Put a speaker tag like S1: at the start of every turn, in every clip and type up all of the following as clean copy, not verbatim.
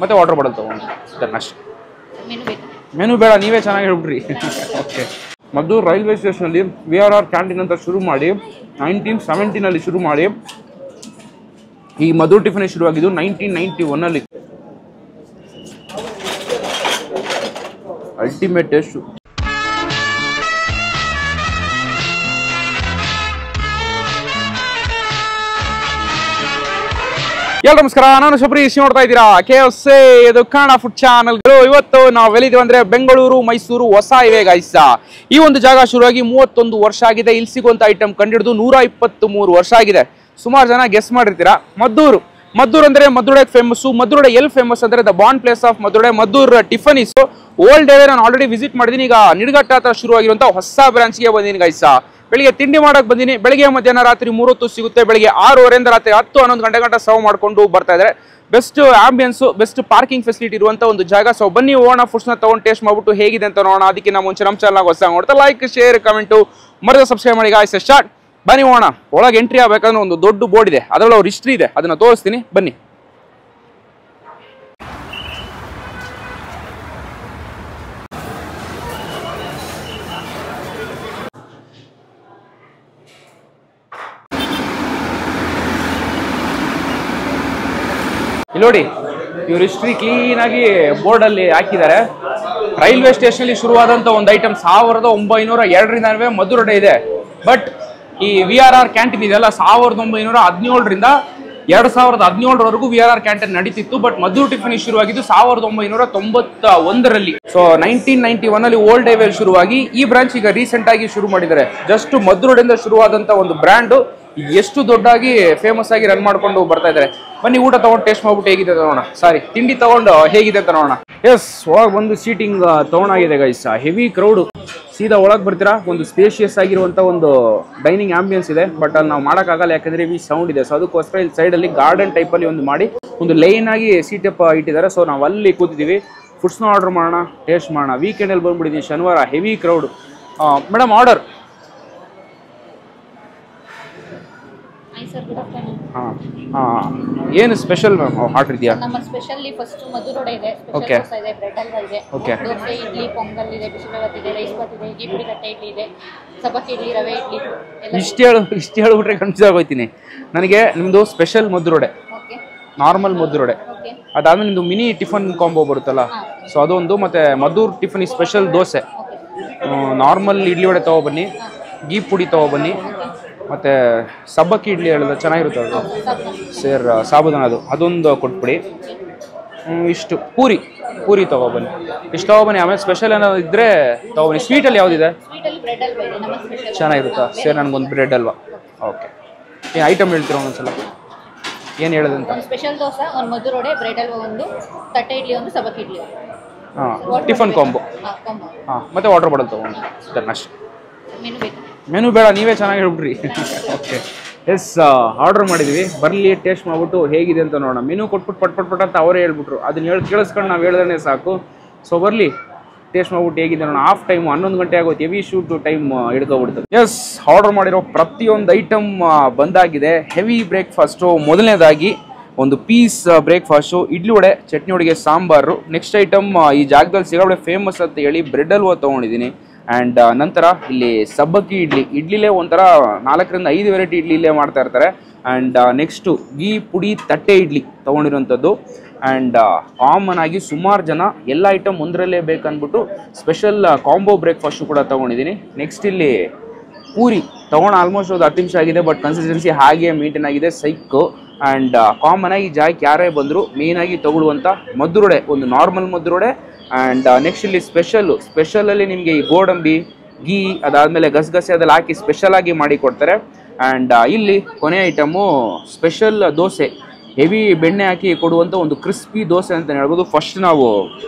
S1: ಮತ್ತೆ water bottle ತೊಗೊಂಡು ಅಷ್ಟೇ. ಮೆನು ಬೇಡ, ನೀವೇ ಚೆನ್ನಾಗಿ ಹೇಳ್ಬಿಡ್ರಿ. ಓಕೆ. ಮದ್ದೂರು ರೈಲ್ವೆ ಸ್ಟೇಷನಲ್ಲಿ VRR ಕ್ಯಾಂಟೀನ್ ಅಂತ ಶುರು ಮಾಡಿ 1917 ಶುರು ಮಾಡಿ ಈ ಮದ್ದೂರು ಟಿಫನ್ ಶುರುವಾಗಿದ್ದು 1991. Ultimate taste. ಎಲ್ಲರೂ ನಮಸ್ಕಾರ, ನಾನು ಶಬರೀಶ್. ನೋಡ್ತಾ ಇದ್ದೀರಾ KFC, ಇದು ಕನ್ನಡ ಫುಡ್ ಚಾನಲ್ಗಳು. ಇವತ್ತು ನಾವು ಎಲ್ಲಿದ್ದೀವಿ ಅಂದ್ರೆ ಬೆಂಗಳೂರು ಮೈಸೂರು ಹೊಸ ಹೈವೇ ಗೈಸ್. ಈ ಒಂದು ಜಾಗ ಶುರುವಾಗಿ 31 ವರ್ಷ ಆಗಿದೆ. ಇಲ್ಲಿ ಸಿಗುವಂತ ಐಟಮ್ ಕಂಡಿಡಿದು 123 ವರ್ಷ ಆಗಿದೆ. ಸುಮಾರು ಜನ ಗೆಸ್ ಮಾಡಿರ್ತೀರಾ. ಮದ್ದೂರು ಅಂದ್ರೆ ಮದ್ದೂಡೆ ಫೇಮಸ್. ಮದ್ದೂಡೆ ಎಲ್ಲಿ ಫೇಮಸ್ ಅಂದ್ರೆ ದ ಬಾಂಡ್ ಪ್ಲೇಸ್ ಆಫ್ ಮದ್ದೂಡೆ. ಮದ್ದೂರು ಟಿಫನೀಸ್ ಓಲ್ಡ್ ಹೈವೇ ನಾನು ಆಲ್ರೆಡಿ ವಿಸಿಟ್ ಮಾಡಿದೀನಿ. ಈಗ ನಿಡಘಟ್ಟ ಹತ್ರ ಶುರುವಾಗಿರುವಂತ ಹೊಸ ಬ್ರಾಂಚ್ಗೆ ಬಂದೀನಿ ಗೈಸ್. ಬೆಳಿಗ್ಗೆ ತಿಂಡಿ ಮಾಡಕ್ ಬಂದಿನಿ. ಬೆಳಿಗ್ಗೆ ಮಧ್ಯಾಹ್ನ ರಾತ್ರಿ 3 ಹೊತ್ತು ಸಿಗುತ್ತೆ. ಬೆಳಿಗ್ಗೆ 6:30 ರಾತ್ರಿ 10-11 ಗಂಟೆ ಸರ್ವ್ ಮಾಡ್ಕೊಂಡು ಬರ್ತಾ ಇದ್ದಾರೆ. Best ambience, best parking facility ಇರುವಂತ ಒಂದು ಜಾಗ. ಸೊ ಬನ್ನಿ ಓಣ ಫುಡ್ಸ್ ನ ತಗೊಂಡು ಟೇಸ್ಟ್ ಮಾಡ್ಬಿಟ್ಟು ಹೇಗಿದೆ ಅಂತ ನೋಡೋಣ. ಅದಕ್ಕಿಂತ ಮುಂಚೆ ನಮ್ಮ ಚಾನಲ್ ಹೊಸ ನೋಡ್ತಾ ಲೈಕ್, ಶೇರ್, ಕಮೆಂಟ್ ಮರದ ಸಬ್ಸ್ಕ್ರೈಬ್ ಮಾಡಿ ಗಾಯ್ಸ್. ಸ್ಟಾರ್ಟ್. ಬನ್ನಿ ಓಣ. ಒಳಗೆ ಎಂಟ್ರಿ ಆಗ್ಬೇಕಂದ್ರೆ ಒಂದು ದೊಡ್ಡ ಬೋರ್ಡ್ ಇದೆ, ಅದರಲ್ಲಿ ಅವ್ರ ಹಿಸ್ಟ್ರಿ ಇದೆ, ಅದನ್ನ ತೋರಿಸ್ತೀನಿ ಬನ್ನಿ. ಇಲ್ಲಿ ನೋಡಿ, ಇವ್ರ ಹಿಸ್ಟ್ರಿ ಕ್ಲೀನ್ ಆಗಿ ಬೋರ್ಡ್ ಅಲ್ಲಿ ಹಾಕಿದ್ದಾರೆ. ರೈಲ್ವೆ ಸ್ಟೇಷನ್ ಅಲ್ಲಿ ಶುರುವಾದಂತ ಒಂದು ಐಟಮ್ 1902 ಮದ್ದೂರಡೆ ಇದೆ. ಬಟ್ ಈ VRR ಕ್ಯಾಂಟೀನ್ ಇದೆಲ್ಲ 1917ರಿಂದ 2017 VRR ಕ್ಯಾಂಟೀನ್ ನಡೀತಿತ್ತು. ಬಟ್ ಮದ್ದೂರು ಟಿಫನ್ ಶುರುವಾಗಿದ್ದು 1991. ಸೊ 1991 ಓಲ್ಡ್ ಹೈವೇ ಶುರುವಾಗಿ ಈ ಬ್ರಾಂಚ್ ಈಗ ರೀಸೆಂಟ್ ಆಗಿ ಶುರು ಮಾಡಿದ್ದಾರೆ. ಜಸ್ಟ್ ಮದ್ದೂರಡೆಯಿಂದ ಶುರುವಾದಂತ ಒಂದು ಬ್ರ್ಯಾಂಡ್ ಎಷ್ಟು ದೊಡ್ಡಾಗಿ ಫೇಮಸ್ ಆಗಿ ರನ್ ಮಾಡ್ಕೊಂಡು ಬರ್ತಾ ಇದ್ದಾರೆ. ಬನ್ನಿ ಊಟ ತಗೊಂಡು ಟೇಸ್ಟ್ ಮಾಡ್ಬಿಟ್ಟು ಹೇಗಿದೆ ನೋಡೋಣ. ತಿಂಡಿ ತಗೊಂಡು ಹೇಗಿದೆ ಅಂತ ನೋಡೋಣ. ಎಸ್, ಒಳಗೆ ಬಂದು ಸೀಟಿಂಗ್ ತಗೊಂಡಾಗಿದೆ ಗೈಸ್. Heavy crowd. ಸೀದಾ ಒಳಗೆ ಬರ್ತೀರಾ. ಒಂದು ಸ್ಪೇಷಿಯಸ್ ಆಗಿರುವಂತ ಒಂದು ಡೈನಿಂಗ್ ಆಂಬಿಯನ್ಸ್ ಇದೆ. ಬಟ್ ಅಲ್ಲಿ ನಾವು ಮಾಡೋಕ್ಕಾಗಲ್ಲ, ಯಾಕಂದ್ರೆ ಹೆವಿ ಸೌಂಡ್ ಇದೆ. ಸೊ ಅದಕ್ಕೋಸ್ಕರ ಇಲ್ಲಿ ಸೈಡ್ ಅಲ್ಲಿ ಗಾರ್ಡನ್ ಟೈಪ್ ಅಲ್ಲಿ ಒಂದು ಮಾಡಿ ಒಂದು ಲೈನ್ ಆಗಿ ಸೀಟಪ್ ಇಟ್ಟಿದ್ದಾರೆ. ಸೊ ನಾವು ಅಲ್ಲಿ ಕೂತಿದ್ದೀವಿ. ಫುಡ್ಸ್ನ ಆರ್ಡರ್ ಮಾಡೋಣ, ಟೇಸ್ಟ್ ಮಾಡೋಣ. ವೀಕೆಂಡ್ ಅಲ್ಲಿ ಬಂದ್ಬಿಟ್ಟಿದ್ದೀವಿ, ಶನಿವಾರ, ಹೆವಿ ಕ್ರೌಡ್. Madam order. ಏನು ಸ್ಪೆಷಲ್ ಮ್ಯಾಮ್ ಆರ್ಡರ್ ಇದೆಯಾ?
S2: ನಮ್ಮ ಸ್ಪೆಷಲಿ ಫಸ್ಟ್ ಮದ್ದೂರಡೆ ಇದೆ, ಸ್ಪೆಷಲ್ ದೋಸೆ ಇದೆ, ಬ್ರೆಡ್ ಹಲ್ವಾ ಇದೆ, ದೋಸೆ, ಇಡ್ಲಿ, ಪೊಂಗಲ್ ಇದೆ, ಬಿಸಿಬೇಳೆ ಇದೆ, ರೈಸ್ ಬಾತ್ ಇದೆ, ಗೀ ಪುಡಿ ತಟ್ಟೆ ಇಡ್ಲಿ ಇದೆ, ಸಬ್ಬಕ್ಕಿ ಇಡ್ಲಿ, ರವೆ ಇಡ್ಲಿ.
S1: ಇಷ್ಟು ಹೇಳ್ಬಿಟ್ರೆ ಕನ್ಫ್ಯೂಸ್ ಆಗೋಯ್ತೀನಿ ನನಗೆ. ನಿಮ್ದು ಸ್ಪೆಷಲ್ ಮದ್ದೂರಡೆ, ನಾರ್ಮಲ್ ಮದ್ದೂರಡೆ, ಅದಾದ್ಮೇಲೆ ನಿಮ್ದು ಮಿನಿ ಟಿಫನ್ ಕಾಂಬೋ ಬರುತ್ತಲ್ಲ, ಸೊ ಅದೊಂದು, ಮತ್ತೆ Maddur tiffin special dosa, normal idli vada ತಗೊಬನ್ನಿ, ಗೀ ಪುಡಿ ತಗೊಬನ್ನಿ, ಮತ್ತೆ ಸಬ್ಬಕ್ಕಿ ಇಡ್ಲಿ ಹೇಳಿದ್ರೆ ಚೆನ್ನಾಗಿರುತ್ತೆ ಅದು, ಸೇರ್ ಸಾಬುದಾನ ಅದೊಂದು ಕೊಟ್ಬಿಡಿ. ಇಷ್ಟು ಪೂರಿ ತಗೊಬನ್ನಿ, ಇಷ್ಟು ತಗೊಬನ್ನಿ. ಆಮೇಲೆ ಸ್ಪೆಷಲ್ ಏನಾದ್ರು ಇದ್ರೆ ತಗೊಬನ್ನಿ. ಸ್ವೀಟಲ್ಲಿ ಯಾವುದಿದೆ? ಚೆನ್ನಾಗಿರುತ್ತಾ? ಸೇರ್ ನನಗೊಂದು ಬ್ರೆಡ್ ಅಲ್ವಾ. ಓಕೆ, ಏನು ಐಟಮ್ ಹೇಳ್ತೀರಾ ಒಂದೊಂದ್ಸಲ? ಏನು ಹೇಳೋದಂತ?
S2: ಸ್ಪೆಷಲ್ ದೋಸೆ, ಒಂದು ಮದ್ದೂರಡೆ, ಬ್ರೆಡ್ ಹಲ್ವಾ ಒಂದು, ತಟ್ಟೆ ಇಡ್ಲಿ ಒಂದು, ಸಬ್ಬಕ್ಕಿ ಇಡ್ಲಿ.
S1: Tiffin combo. ಮತ್ತೆ ವಾಟರ್ ಬಾಟಲ್ ತಗೊಂಡು ಅಷ್ಟೇ. ಮೆನು ಬೇಡ, ನೀವೇ ಚೆನ್ನಾಗಿ ಹೇಳ್ಬಿಡ್ರಿ. ಓಕೆ. ಎಸ್, ಆರ್ಡರ್ ಮಾಡಿದ್ವಿ. ಬರಲಿ, ಟೇಸ್ಟ್ ಮಾಡ್ಬಿಟ್ಟು ಹೇಗಿದೆ ಅಂತ ನೋಡೋಣ. ಮೆನು ಕೊಟ್ಬಿಟ್ಟು ಪಟ್ ಅಂತ ಅವರೇ ಹೇಳ್ಬಿಟ್ರು. ಅದನ್ನ ಕೇಳಿಸ್ಕೊಂಡು ನಾವು ಹೇಳಿದ್ರೆ ಸಾಕು. ಸೊ ಬರಲಿ, ಟೇಸ್ಟ್ ಮಾಡ್ಬಿಟ್ಟು ಹೇಗಿದೆ ನೋಡೋಣ. ಹಾಫ್ ಟೈಮ್ 11 ಗಂಟೆ ಆಗೋದು. ಹೆವಿ ಶೂಟ್ ಟೈಮ್ ಹಿಡ್ಕೊಬಿಡ್ತದೆ. ಎಸ್, ಆರ್ಡರ್ ಮಾಡಿರೋ ಪ್ರತಿಯೊಂದು ಐಟಮ್ ಬಂದಾಗಿದೆ. Heavy breakfast. ಮೊದಲನೇದಾಗಿ ಒಂದು ಪೀಸ್ ಬ್ರೇಕ್ಫಾಸ್ಟು, ಇಡ್ಲಿ ವಡೆ, ಚಟ್ನಿ ವಡೆಗೆ ಸಾಂಬಾರು. ನೆಕ್ಸ್ಟ್ ಐಟಮ್ ಈ ಜಾಗದಲ್ಲಿ ಸಿಗೋಡೆ ಫೇಮಸ್ ಅಂತ ಹೇಳಿ ಬ್ರೆಡ್ ಹಲ್ವಾ ತೊಗೊಂಡಿದ್ದೀನಿ. ಆ್ಯಂಡ್ ನಂತರ ಇಲ್ಲಿ ಸಬ್ಬಕ್ಕಿ ಇಡ್ಲಿಲೇ ಒಂಥರ 4ರಿಂದ 5 ವೆರೈಟಿ ಇಡ್ಲಿ ಇಲ್ಲೇ ಮಾಡ್ತಾ ಇರ್ತಾರೆ. ಆ್ಯಂಡ್ ನೆಕ್ಸ್ಟು ಗೀ ಪುಡಿ ತಟ್ಟೆ ಇಡ್ಲಿ ತೊಗೊಂಡಿರೋಂಥದ್ದು. ಆ್ಯಂಡ್ ಕಾಮನ್ ಆಗಿ ಸುಮಾರು ಜನ ಎಲ್ಲ ಐಟಮ್ ಒಂದರಲ್ಲೇ ಬೇಕಂದ್ಬಿಟ್ಟು ಸ್ಪೆಷಲ್ ಕಾಂಬೋ ಬ್ರೇಕ್ಫಾಸ್ಟು ಕೂಡ ತೊಗೊಂಡಿದ್ದೀನಿ. ನೆಕ್ಸ್ಟ್ ಇಲ್ಲಿ ಪೂರಿ ತೊಗೊಂಡು ಆಲ್ಮೋಸ್ಟ್ ಒಂದು 10 ನಿಮಿಷ ಆಗಿದೆ. ಬಟ್ ಕನ್ಸಿಸ್ಟೆನ್ಸಿ ಹಾಗೆ ಮೇಂಟೈನ್ ಆಗಿದೆ, ಸೈಕು. ಆ್ಯಂಡ್ ಕಾಮನ್ ಆಗಿ ಜಾಗಕ್ಕೆ ಯಾರೇ ಬಂದರೂ ಮೇಯ್ನಾಗಿ ತೊಗೊಳ್ಳುವಂಥ ಮದ್ದೂರಡೆ, ಒಂದು ನಾರ್ಮಲ್ ಮದ್ದೂರಡೆ. ಆ್ಯಂಡ್ ನೆಕ್ಸ್ಟ್ ಇಲ್ಲಿ ಸ್ಪೆಷಲಲ್ಲಿ ನಿಮಗೆ ಈ ಗೋಡಂಬಿ, ಗೀ, ಅದಾದಮೇಲೆ ಗಸಗಸೆ ಅದೆಲ್ಲ ಹಾಕಿ ಸ್ಪೆಷಲ್ ಆಗಿ ಮಾಡಿ ಕೊಡ್ತಾರೆ. ಆ್ಯಂಡ್ ಇಲ್ಲಿ ಕೊನೆ ಐಟಮು ಸ್ಪೆಷಲ್ ದೋಸೆ, ಹೆವಿ ಬೆಣ್ಣೆ ಹಾಕಿ ಕೊಡುವಂಥ ಒಂದು ಕ್ರಿಸ್ಪಿ ದೋಸೆ ಅಂತಲೇ ಹೇಳ್ಬೋದು. ಫಸ್ಟ್ ನಾವು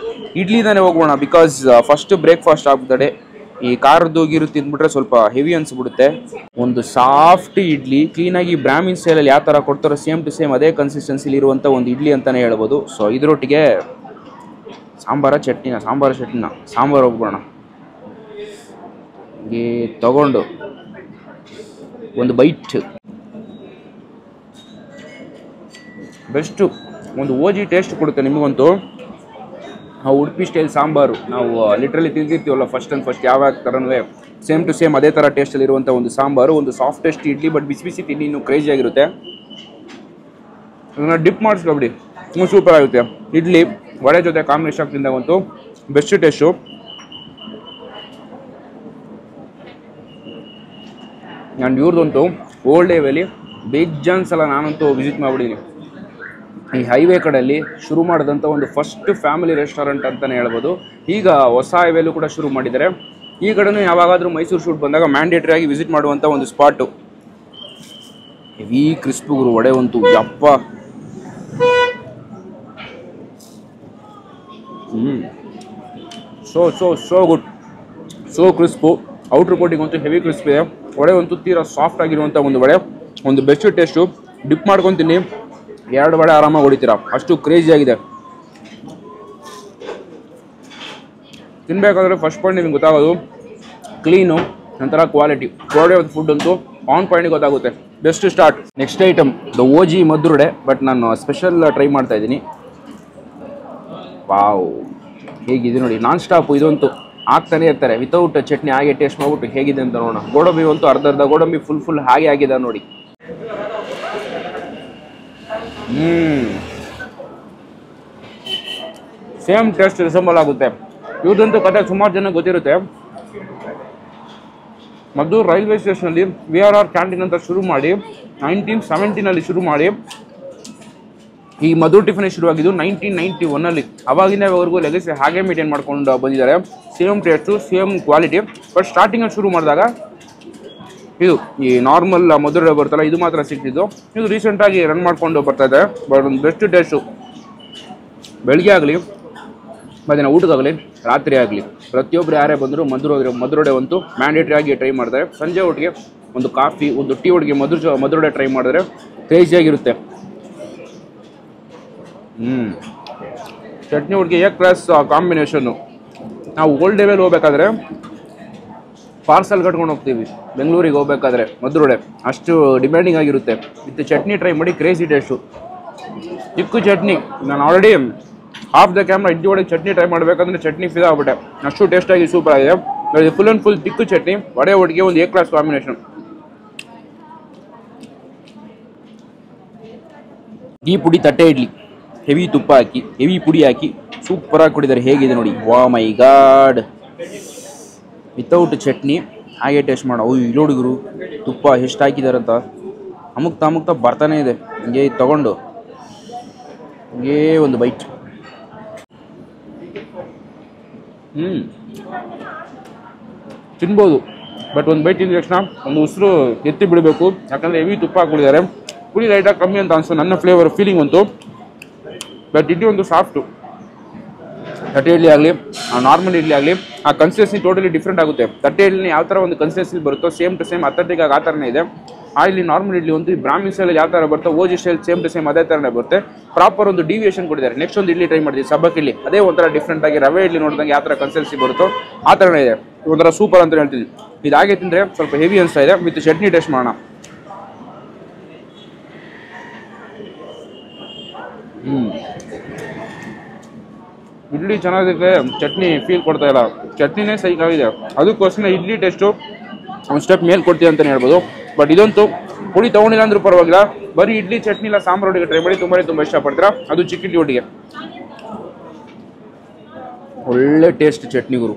S1: ಇಡ್ಲಿದಾನೆ ಹೋಗೋಣ, ಬಿಕಾಸ್ ಫಸ್ಟ್ ಬ್ರೇಕ್ಫಾಸ್ಟ್ ಆಗ್ತದೆ. ಈ ಖಾರದ್ದು ಗೀರು ತಿಂದ್ಬಿಟ್ರೆ ಸ್ವಲ್ಪ ಹೆವಿ ಅನ್ಸ್ಬಿಡುತ್ತೆ. ಒಂದು ಸಾಫ್ಟ್ ಇಡ್ಲಿ, ಕ್ಲೀನಾಗಿ ಬ್ರಾಹ್ಮಿನ್ ಸ್ಟೈಲಲ್ಲಿ ಯಾವ ಥರ ಕೊಡ್ತಾರೋ ಸೇಮ್ ಟು ಸೇಮ್ ಅದೇ ಕನ್ಸಿಸ್ಟೆನ್ಸಿಲಿ ಇರುವಂಥ ಒಂದು ಇಡ್ಲಿ ಅಂತಲೇ ಹೇಳ್ಬೋದು. ಸೊ ಇದರೊಟ್ಟಿಗೆ ಸಾಂಬಾರು ಚಟ್ನಿನ ಸಾಂಬಾರು ಹೋಗ್ಬೋಣ. ಹೀಗೆ ತಗೊಂಡು ಒಂದು ಬೈಟ್. ಬೆಸ್ಟು ಒಂದು ಓಜಿ ಟೇಸ್ಟ್ ಕೊಡುತ್ತೆ ನಿಮಗಂತೂ. ಆ ಉಡುಪಿ ಸ್ಟೈಲ್ ಸಾಂಬಾರು ನಾವು ಲಿಟ್ರಲಿ ತಿಂದಿರ್ತೀವಲ್ಲ ಫಸ್ಟ್ ಯಾವ ಥರನೂ ಸೇಮ್ ಟು ಸೇಮ್ ಅದೇ ಥರ ಟೇಸ್ಟಲ್ಲಿರುವಂಥ ಒಂದು ಸಾಂಬಾರು, ಒಂದು ಸಾಫ್ಟೆಸ್ಟ್ ಇಡ್ಲಿ. ಬಟ್ ಬಿಸಿ ಬಿಸಿ ತಿಂಡಿ ಇನ್ನೂ ಕ್ರೇಜಿಯಾಗಿರುತ್ತೆ. ಅದನ್ನು ಡಿಪ್ ಮಾಡಿಸ್ಕೊಬಿಡಿ, ಇನ್ನೂ ಸೂಪರ್ ಆಗುತ್ತೆ. ಇಡ್ಲಿ ವಡೆ ಜೊತೆ ಕಾಂಬಿನೇಷನ್ ತಿಂದಾಗಂತೂ ಬೆಸ್ಟ್ ಟೇಸ್ಟು. ಆ್ಯಂಡ್ ಇವ್ರದಂತೂ ಓಲ್ಡ್ ಏವಲ್ಲಿ ಬೇಜಾನ್ ಸಲ ನಾನಂತೂ ವಿಸಿಟ್ ಮಾಡಿಬಿಟ್ಟಿದ್ದೀನಿ. ಈ ಹೈವೇ ಕಡೆಯಲ್ಲಿ ಶುರು ಮಾಡಿದಂಥ ಒಂದು ಫಸ್ಟ್ ಫ್ಯಾಮಿಲಿ ರೆಸ್ಟೋರೆಂಟ್ ಅಂತಲೇ ಹೇಳ್ಬೋದು. ಈಗ ಹೊಸ ಹೈವೇಲೂ ಕೂಡ ಶುರು ಮಾಡಿದ್ದಾರೆ. ಈ ಕಡೆನೂ ಯಾವಾಗಾದರೂ ಮೈಸೂರು ಶೂಟ್ ಬಂದಾಗ ಮ್ಯಾಂಡೇಟ್ರಿ ಆಗಿ ವಿಸಿಟ್ ಮಾಡುವಂಥ ಒಂದು ಸ್ಪಾಟು. ಹೆವಿ ಕ್ರಿಸ್ಪುಗುರು ವಡೆ ಅಂತೂ ಯಪ್ಪ. So good, so crisp. Outer coating ಅಂತೂ ಹೆವಿ ಕ್ರಿಸ್ಪ್ ಇದೆ. ವಡೆ ಅಂತೂ ತೀರಾ ಸಾಫ್ಟ್ ಆಗಿರುವಂಥ ಒಂದು ವಡೆ, ಒಂದು ಬೆಸ್ಟ್ ಟೇಸ್ಟು. ಡಿಪ್ ಮಾಡ್ಕೊತೀನಿ, 2 ವಡೆ ಆರಾಮಾಗಿ ಹೊಡಿತೀರಾ, ಅಷ್ಟು ಕ್ರೇಜಿಯಾಗಿದೆ. ತಿನ್ನಬೇಕಾದ್ರೆ ಫಸ್ಟ್ ಪಾಯಿಂಟ್ ನಿಮಗೆ ಗೊತ್ತಾಗೋದು ಕ್ಲೀನು, ನಂತರ ಕ್ವಾಲಿಟಿ. ಪ್ರಾಡಕ್ಟ್ ಫುಡ್ ಅಂತೂ ಆನ್ ಪಾಯಿಂಟ್ ಗೊತ್ತಾಗುತ್ತೆ. Best start. Next item the OG ಮದ್ರುಡೆ. ಬಟ್ ನಾನು ಸ್ಪೆಷಲ್ ಟ್ರೈ ಮಾಡ್ತಾ ಇದ್ದೀನಿ. ವಾವ್, ಹೇಗಿದೆ ನೋಡಿ, ನಾನ್ ಸ್ಟಾಪ್ ಇದಂತೂ ಆಗ್ತಾನೆ ಇರ್ತಾರೆ ವಿತೌಟ್ ಚಟ್ನಿ. ಹಾಗೆ ಟೇಸ್ಟ್ ಮಾಡ್ಬಿಟ್ಟು ಹೇಗಿದೆ ಅಂತ ನೋಡೋಣ. ಗೋಡಂಬಿ ಅಂತೂ ಅರ್ಧ ಗೋಡಂಬಿ ಫುಲ್ ಹಾಗೆ ಆಗಿದೆ ನೋಡಿ. ಸೇಮ್ ಟೇಸ್ಟ್ ರಿಸಂಬಲ್ ಆಗುತ್ತೆ. ಇವ್ರದಂತೂ ಕತೆ ಸುಮಾರು ಜನ ಗೊತ್ತಿರುತ್ತೆ. ಮದ್ದೂರು ರೈಲ್ವೆ ಸ್ಟೇಷನಲ್ಲಿ VRR ಕ್ಯಾಂಟೀನ್ ಅಂತ ಶುರು ಮಾಡಿ 1917 ಶುರು ಮಾಡಿ ಈ ಮದ್ದೂರು ಟಿಫನ್ ಶುರುವಾಗಿದ್ದು 1991. ಅವಾಗಿನವರೆಗೂ ಲೆಗಸಿ ಹಾಗೆ ಮೇಂಟೈನ್ ಮಾಡ್ಕೊಂಡು ಬಂದಿದ್ದಾರೆ. Same taste, same quality. But ಸ್ಟಾರ್ಟಿಂಗಲ್ಲಿ ಶುರು ಮಾಡಿದಾಗ ಇದು ಈ ನಾರ್ಮಲ್ ಮದ್ದೂರು ಬರ್ತಲ್ಲ, ಇದು ಮಾತ್ರ ಸಿಗ್ತಿದ್ದು. ಇದು ರೀಸೆಂಟಾಗಿ ರನ್ ಮಾಡ್ಕೊಂಡು ಬರ್ತಾ ಇದೆ. ಬಟ್ ಒಂದು ಬೆಸ್ಟ್ ಟೇಸ್ಟು. ಬೆಳಗ್ಗೆ ಆಗಲಿ, ಮಧ್ಯಾಹ್ನ ಊಟಕ್ಕಾಗಲಿ, ರಾತ್ರಿ ಆಗಲಿ, ಪ್ರತಿಯೊಬ್ಬರು ಯಾರೇ ಬಂದರೂ ಮದ್ದೂರೊಡೆ ಅಂತೂ ಮ್ಯಾಂಡೇಟ್ರಿ ಆಗಿ ಟ್ರೈ ಮಾಡ್ತಾರೆ. ಸಂಜೆ ಒಟ್ಟಿಗೆ ಒಂದು ಕಾಫಿ, ಒಂದು ಟೀ ಒಟ್ಟಿಗೆ ಮದ್ದೂರೊಡೆ ಟ್ರೈ ಮಾಡಿದ್ರೆ ಕ್ರೇಜಿಯಾಗಿರುತ್ತೆ. ಚಟ್ನಿ ಒಟ್ಟಿಗೆ ಎ ಕ್ಲಾಸ್ ಕಾಂಬಿನೇಷನ್ನು. ನಾವು ಓಲ್ಡ್ ಲೆವೆಲ್ ಹೋಗ್ಬೇಕಾದ್ರೆ ಪಾರ್ಸಲ್ ಕಟ್ಕೊಂಡು ಹೋಗ್ತೀವಿ ಬೆಂಗಳೂರಿಗೆ ಹೋಗ್ಬೇಕಾದ್ರೆ ಮದ್ದೂರೊಡೆ, ಅಷ್ಟು ಡಿಮ್ಯಾಂಡಿಂಗ್ ಆಗಿರುತ್ತೆ. ವಿತ್ ಚಟ್ನಿ ಟ್ರೈ ಮಾಡಿ, ಕ್ರೇಜಿ ಟೇಸ್ಟು. ಚಿಕ್ಕು ಚಟ್ನಿ. ನಾನು already off the camera idli ಒಳಗೆ ಚಟ್ನಿ ಟ್ರೈ ಮಾಡಬೇಕಂದ್ರೆ ಚಟ್ನಿ ಫಿದಾ ಆಗ್ಬಿಟ್ಟೆ, ಅಷ್ಟು ಟೇಸ್ಟಾಗಿ ಸೂಪರ್ ಆಗಿದೆ. Full and full thick chutney, vada ಒಟ್ಟಿಗೆ ಒಂದು ಎ ಕ್ಲಾಸ್ ಕಾಂಬಿನೇಷನ್. ಈ ಪುಡಿ ತಟ್ಟೆ ಇಡ್ಲಿ, ಹೆವಿ ತುಪ್ಪ ಹಾಕಿ, ಹೆವಿ ಪುಡಿ ಹಾಕಿ ಸೂಪರಾಗಿ ಕೊಟ್ಟಿದ್ದಾರೆ. ಹೇಗಿದೆ ನೋಡಿ, ವಾ ಮೈ ಗಾಡ್. ವಿತೌಟ್ ಚಟ್ನಿ ಹಾಗೆ ಟೇಸ್ಟ್ ಮಾಡೋ. ಇಲ್ಲಿ ಹುಡುಗರು ತುಪ್ಪ ಎಷ್ಟು ಹಾಕಿದಾರಂತ ಅಮುಕ್ತಾ ಬರ್ತಾನೆ ಇದೆ. ಹಿಂಗೆ ತಗೊಂಡು ಹಿಂಗೇ ಒಂದು ಬೈಟ್. ತಿನ್ಬೋದು, ಬಟ್ ಒಂದು ಬೈಟ್ ತಿಂದ ತಕ್ಷಣ ಒಂದು ಉಸಿರು ಎತ್ತಿ ಬಿಡಬೇಕು. ಯಾಕಂದರೆ ಹೆವಿ ತುಪ್ಪ ಹಾಕ್ಬಿಟ್ಟಿದ್ದಾರೆ. ಪುಡಿ ಲೈಟಾಗಿ ಕಮ್ಮಿ ಅಂತ ಅನಿಸ್ತು ನನ್ನ ಫೀಲಿಂಗ್ ಅಂತೂ. ಬಟ್ ಇಡ್ಲಿ ಒಂದು ಸಾಫ್ಟು. ತಟ್ಟೆ ಇಡ್ಲಿ ಆಗಲಿ, ನಾರ್ಮಲ್ ಇಡ್ಲಿ ಆಗಲಿ, ಆ ಕನ್ಸಿಸ್ಟೆನ್ಸಿ ಟೋಟಲಿ ಡಿಫ್ರೆಂಟ್ ಆಗುತ್ತೆ. ತಟ್ಟೆ ಇಡ್ಲಿ ಯಾವ ಥರ ಒಂದು ಕನ್ಸಿಸ್ಟೆನ್ಸಿ ಬರುತ್ತೋ ಸೇಮ್ ಟು ಸೇಮ್ ಅಥೆಂಟಿಕ್ಕಾಗಿ ಆ ಥರನೇ ಇದೆ. ಆ ಇಲ್ಲಿ ನಾರ್ಮಲ್ ಇಡ್ಲಿ ಒಂದು ಬ್ರಾಹ್ಮಿ ಸ್ಟೈಲಲ್ಲಿ ಯಾವ ಥರ ಬರುತ್ತೋ ಓಜಿ ಸ್ಟೈಲ್ ಸೇಮ್ ಟು ಸೇಮ್ ಅದೇ ಥರನೇ ಬರುತ್ತೆ. ಪ್ರಾಪರ್ ಒಂದು ಡಿವಿಯೇಷನ್ ಕೊಟ್ಟಿದ್ದಾರೆ. ನೆಕ್ಸ್ಟ್ ಒಂದು ಇಡ್ಲಿ ಟ್ರೈ ಮಾಡಿದ್ವಿ, ಸಬ್ಬಕ್ಕಿ ಇಡ್ಲಿ. ಅದೇ ಒಂಥರ ಡಿಫ್ರೆಂಟ್ ಆಗಿ ರವೆ ಇಡ್ಲಿ ನೋಡಿದಂಗೆ ಯಾವ ಥರ ಕನ್ಸಿಸ್ಟೆನ್ಸಿ ಬರುತ್ತೋ ಆ ಥರನೇ ಇದೆ. ಒಂಥರ ಸೂಪರ್ ಅಂತ ಹೇಳ್ತಿದ್ವಿ. ಇದಾಗೆ ತಿಂದರೆ ಸ್ವಲ್ಪ ಹೆವಿ ಅನಿಸ್ತಾ ಇದೆ. ವಿತ್ ಚಟ್ನಿ ಟೇಸ್ಟ್ ಮಾಡೋಣ. ಇಡ್ಲಿ ಚೆನ್ನಾಗಿದೆ, ಚಟ್ನಿ ಫೀಲ್ ಕೊಡ್ತಾ ಇಲ್ಲ. ಚಟ್ನಿನೇ ಸೈಕಾಗಿದೆ, ಅದಕ್ಕೋಸ್ಕರ ಇಡ್ಲಿ ಟೇಸ್ಟು ಒಂದು ಸ್ಟೆಪ್ ಮೇಲೆ ಕೊಡ್ತೀವಿ ಅಂತಲೇ ಹೇಳ್ಬೋದು. ಬಟ್ ಇದಂತೂ ಪುಡಿ ತೊಗೊಂಡಿಲ್ಲ ಅಂದ್ರೂ ಪರವಾಗಿಲ್ಲ, ಬರೀ ಇಡ್ಲಿ ಚಟ್ನಿ ಇಲ್ಲ ಸಾಂಬಾರು ಒಟ್ಟಿಗೆ ಟ್ರೈ ಮಾಡಿ, ತುಂಬ ಇಷ್ಟಪಡ್ತೀರಾ. ಅದು ಚಿಕ್ಕ ಇಡ್ಲಿ ಒಟ್ಟಿಗೆ ಒಳ್ಳೆ ಟೇಸ್ಟ್. ಚಟ್ನಿಗುರು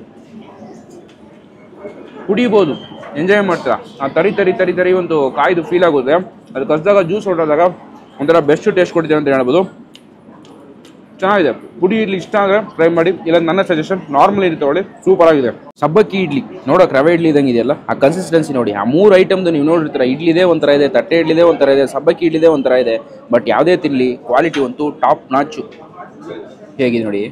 S1: ಕುಡಿಬೋದು, ಎಂಜಾಯ್ ಮಾಡ್ತೀರಾ. ಆ ತರಿ ಒಂದು ಕಾಯ್ದು ಫೀಲ್ ಆಗುತ್ತೆ. ಅದು ಕಸಿದಾಗ ಜ್ಯೂಸ್ ಹೊರಟಾದಾಗ ಒಂಥರ ಬೆಸ್ಟ್ ಟೇಸ್ಟ್ ಕೊಡ್ತೀವಿ ಅಂತ ಹೇಳ್ಬೋದು. ಚೆನ್ನಾಗಿದೆ. ಪುಡಿ ಇಡ್ಲಿ ಇಷ್ಟ ಆದರೆ ಟ್ರೈ ಮಾಡಿ, ಇಲ್ಲ ನನ್ನ ಸಜೆಷನ್ ನಾರ್ಮಲ್ ಇಡ್ಲಿ ತೊಗೊಳ್ಳಿ, ಸೂಪರ್ ಆಗಿದೆ. ಸಬ್ಬಕ್ಕಿ ಇಡ್ಲಿ ನೋಡೋಕೆ ರವೆ ಇಡ್ಲಿ ಇದ್ದಂಗೆ ಇದೆಯಲ್ಲ, ಆ ಕನ್ಸಿಸ್ಟೆನ್ಸಿ ನೋಡಿ. ಆ 3 ಐಟಮ್ದು ನೀವು ನೋಡಿರ್ತೀರ. ಇಡ್ಲಿದೇ ಒಂಥರ ಇದೆ, ತಟ್ಟೆ ಇಡ್ಲಿದೇ ಒಂಥರ ಇದೆ, ಸಬ್ಬಕ್ಕಿ ಇಡ್ಲಿದೇ ಒಂಥರ ಇದೆ. ಬಟ್ ಯಾವುದೇ ತಿನ್ನಲಿ ಕ್ವಾಲಿಟಿ ಅಂತೂ ಟಾಪ್ ನಾಚು. ಹೇಗಿದೆ ನೋಡಿ,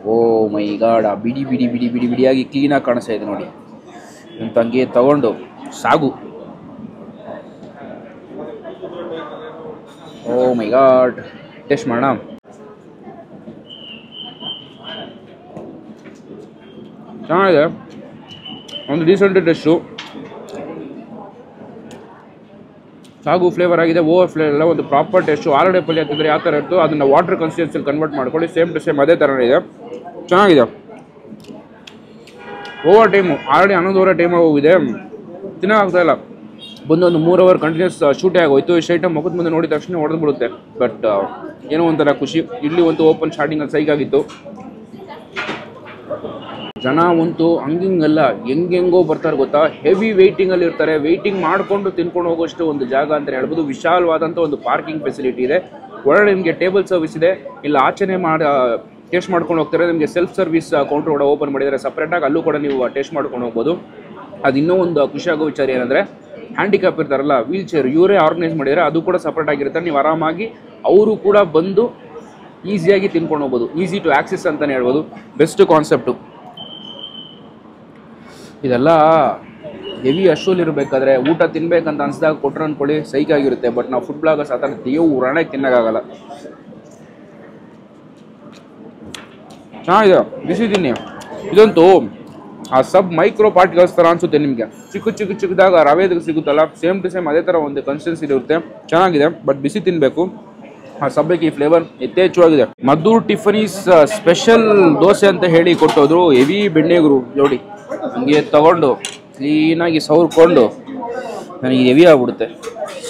S1: ಓ ಮೈ ಗಾಡ್. ಆ ಬಿಡಿಯಾಗಿ ಕ್ಲೀನಾಗಿ ಕಾಣಿಸ್ತಾ ಇದೆ ನೋಡಿ. ಅಂತ ಹಂಗೆ ತಗೊಂಡು ಸಾಗು. ಓ ಮೈ ಗಾಡ್. ಟೇಸ್ಟ್ ಮಾಡೋಣ. ಚೆನ್ನಾಗಿದೆ, ಒಂದು ಡೀಸೆಂಟ್ ಟೇಸ್ಟು. ಸಾಗು ಫ್ಲೇವರ್ ಆಗಿದೆ, ಓವರ್ ಫ್ಲೇವರ್ ಎಲ್ಲ ಒಂದು ಪ್ರಾಪರ್ ಟೇಸ್ಟು. ಆಲೂಗಡ್ಡೆ ಪಲ್ಯ ತಿಂದರೆ ಯಾವ ಥರ ಇತ್ತು ಅದನ್ನು ವಾಟರ್ ಕನ್ಸಿಸ್ಟೆನ್ಸಿಯಲ್ಲಿ ಕನ್ವರ್ಟ್ ಮಾಡ್ಕೊಳ್ಳಿ, ಸೇಮ್ ಟು ಸೇಮ್ ಅದೇ ಥರನೇ ಇದೆ, ಚೆನ್ನಾಗಿದೆ. ಓವರ್ ಟೈಮು ಆಲ್ರೆಡಿ 11 ಟೈಮ್ ಹೋಗಿದೆ, ತಿನ್ನೋಕ್ಕಾಗ್ತಾಯಿಲ್ಲ. ಬಂದೊಂದು 3 ಅವರ್ ಕಂಟಿನ್ಯೂಸ್ ಶೂಟೇ ಆಗೋಯ್ತು. ಇಷ್ಟು ಐಟಮ್ ಮುಖದ ಮುಂದೆ ನೋಡಿದ ತಕ್ಷಣ ಹೊಡೆದು ಬಿಡುತ್ತೆ. ಬಟ್ ಏನೋ ಒಂಥರ ಖುಷಿ. ಇಲ್ಲಿ ಒಂದು ಓಪನ್ ಸ್ಟಾರ್ಟಿಂಗಲ್ಲಿ ಸೈಕಾಗಿತ್ತು. ಜನ ಅಂತೂ ಹಂಗಿಂಗಲ್ಲ, ಹೆಂಗೆಂಗೋ ಬರ್ತಾರೆ ಗೊತ್ತಾ, ಹೆವಿ ವೆಯ್ಟಿಂಗಲ್ಲಿ ಇರ್ತಾರೆ. ವೆಯ್ಟಿಂಗ್ ಮಾಡಿಕೊಂಡು ತಿನ್ಕೊಂಡು ಹೋಗೋಷ್ಟು ಒಂದು ಜಾಗ ಅಂತಲೇ ಹೇಳ್ಬೋದು. ವಿಶಾಲವಾದಂಥ ಒಂದು ಪಾರ್ಕಿಂಗ್ ಫೆಸಿಲಿಟಿ ಇದೆ. ಒಳಗಡೆ ನಿಮಗೆ ಟೇಬಲ್ ಸರ್ವಿಸ್ ಇದೆ, ಇಲ್ಲ ಆಚೆನೇ ಟೇಸ್ಟ್ ಮಾಡ್ಕೊಂಡು ಹೋಗ್ತಾರೆ. ನಿಮಗೆ ಸೆಲ್ಫ್ ಸರ್ವಿಸ್ ಕೌಂಟರ್ ಕೂಡ ಓಪನ್ ಮಾಡಿದ್ದಾರೆ ಸಪ್ರೇಟಾಗಿ, ಅಲ್ಲೂ ಕೂಡ ನೀವು ಟೇಸ್ಟ್ ಮಾಡ್ಕೊಂಡು ಹೋಗ್ಬೋದು. ಅದು ಇನ್ನೂ ಒಂದು ಖುಷಿಯಾಗೋ ವಿಚಾರ ಏನಂದರೆ, ಹ್ಯಾಂಡಿಕ್ಯಾಪ್ ಇರ್ತಾರಲ್ಲ ವೀಲ್ ಚೇರ್, ಇವರೇ ಆರ್ಗನೈಸ್ ಮಾಡಿದ್ದಾರೆ, ಅದು ಕೂಡ ಸಪ್ರೇಟ್ ಆಗಿರುತ್ತೆ. ನೀವು ಆರಾಮಾಗಿ ಅವರು ಕೂಡ ಬಂದು ಈಸಿಯಾಗಿ ತಿನ್ಕೊಂಡು ಹೋಗ್ಬೋದು. ಈಸಿ ಟು ಆಕ್ಸೆಸ್ ಅಂತಲೇ ಹೇಳ್ಬೋದು. ಬೆಸ್ಟ್ ಕಾನ್ಸೆಪ್ಟು ಇದೆಲ್ಲ. ಹೆವಿ ಅಷ್ಟೂಲಿರಬೇಕಾದ್ರೆ ಊಟ ತಿನ್ಬೇಕಂತ ಅನ್ಸಿದಾಗ ಕೊಟ್ಟರು ಅಂದ್ಕೊಳ್ಳಿ, ಸೈಕಾಗಿರುತ್ತೆ. ಬಟ್ ನಾವು ಫುಡ್ ಬ್ಲಾಗರ್ಸ್ ಆ ಥರ ಉರಣಕ್ಕೆ ತಿನ್ನೋಕ್ಕಾಗಲ್ಲ. ಚೆನ್ನಾಗಿದೆ, ಬಿಸಿ ತಿನ್ನಿ. ಇದಂತೂ ಆ ಸಬ್ ಮೈಕ್ರೋ ಪಾರ್ಟಿಕಲ್ಸ್ ಥರ ಅನಿಸುತ್ತೆ ನಿಮಗೆ. ಚಿಕ್ಕದಾಗ ರವೆದಾಗ ಸಿಗುತ್ತಲ್ಲ, ಸೇಮ್ ಟು ಸೇಮ್ ಅದೇ ಥರ ಒಂದು ಕನ್ಸಿಸ್ಟೆನ್ಸಿ ಇರುತ್ತೆ. ಚೆನ್ನಾಗಿದೆ, ಬಟ್ ಬಿಸಿ ತಿನ್ನಬೇಕು. ಆ ಸಬ್ಬಕ್ಕೆ ಈ ಫ್ಲೇವರ್ ಯಥೇಚ್ಛವಾಗಿದೆ. ಮದ್ದೂರು ಟಿಫನೀಸ್ ಸ್ಪೆಷಲ್ ದೋಸೆ ಅಂತ ಹೇಳಿ ಕೊಟ್ಟೋದ್ರು. ಹೆವಿ ಬೆಣ್ಣೆಗರು ನೋಡಿ, ಹಂಗೆ ತಗೊಂಡು ಕ್ಲೀನಾಗಿ ಸೌರ್ಕೊಂಡು ನನಗೆ ಹೆವಿ ಆಗ್ಬಿಡುತ್ತೆ.